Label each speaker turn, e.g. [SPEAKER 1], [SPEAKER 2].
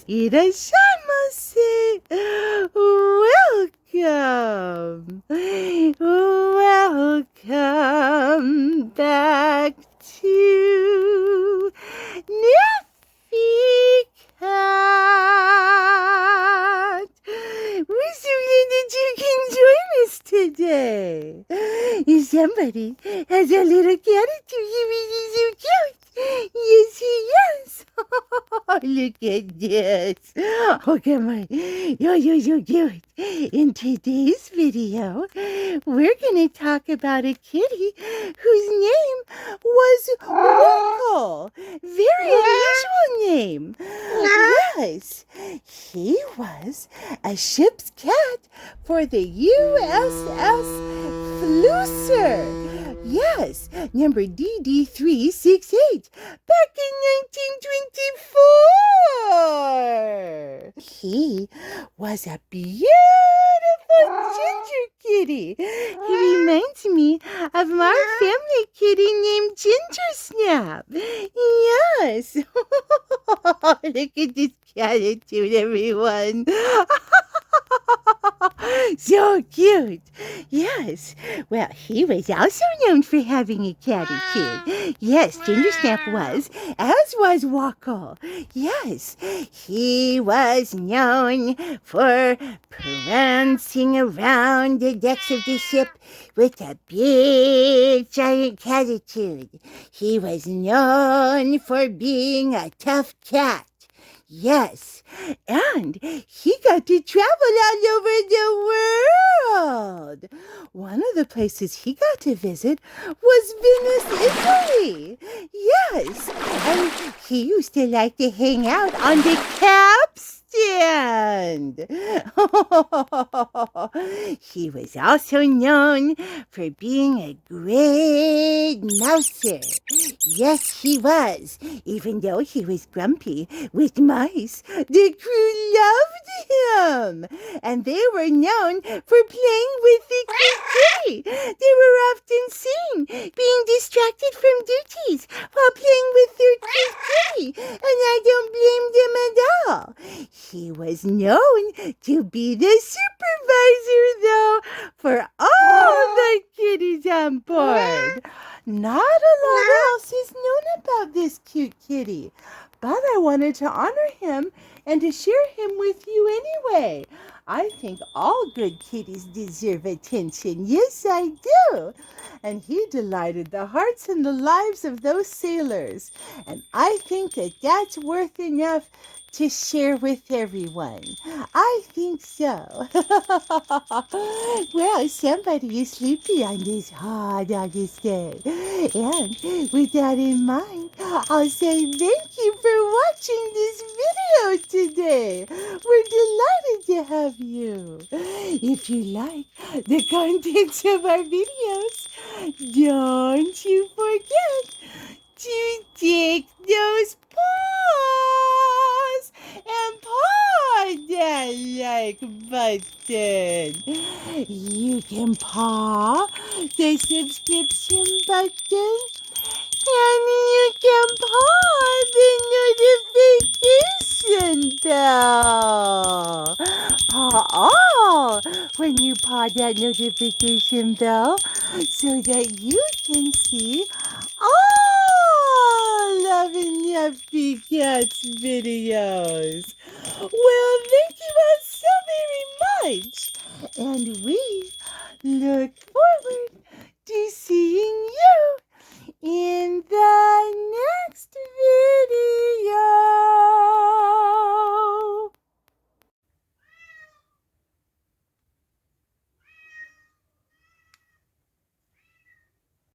[SPEAKER 1] Irashamase. Welcome. Welcome back to Neffy Cat. We're so glad that you can join us today. If somebody has a little cat, he's so cute. Yes, he is. Look at this. Oh, come on. You're so cute. In today's video, we're going to talk about a kitty whose name was Wockle. Very unusual name. Yes, he was a ship's cat for the U.S.S. Flusser. Yes, number DD368, back in 1924. He was a beautiful ginger kitty. He reminds me of our family kitty named Ginger Snap. Yes. Look at this attitude, everyone. So cute. Yes. Well, he was also known for having a catty too. Yes, Ginger Snap was, as was Wockle. Yes, he was known for prancing around the decks of the ship with a big giant attitude. He was known for being a tough cat. Yes, and he got to travel all over the world. One of the places he got to visit was Venice, Italy. Yes, and he used to like to hang out on the capstan. He was also known for being a great mouser. Yes, he was. Even though he was grumpy with mice, the crew loved him. And they were known for playing with the kitty. They were often seen being distracted from duties while playing with their kitty. And I don't blame them at all. He was known to be the supervisor, though, for all the kitties on board. Not a lot else is known about this cute kitty, but I wanted to honor him and to share him with you anyway. I think all good kitties deserve attention. Yes, I do. And he delighted the hearts and the lives of those sailors. And I think that that's worth enough to share with everyone. I think so. Well, somebody is sleepy on this hot August day. And with that in mind, I'll say thank you for watching this video today. We're delighted to have you. If you like the contents of our videos, don't you forget to take those paws and paw that like button. You can paw the subscription button, and you can paw the notification bell. Paw all when you paw that notification bell so that you can see all of Neffy Cat's videos. Well, thank you all so very much. And we look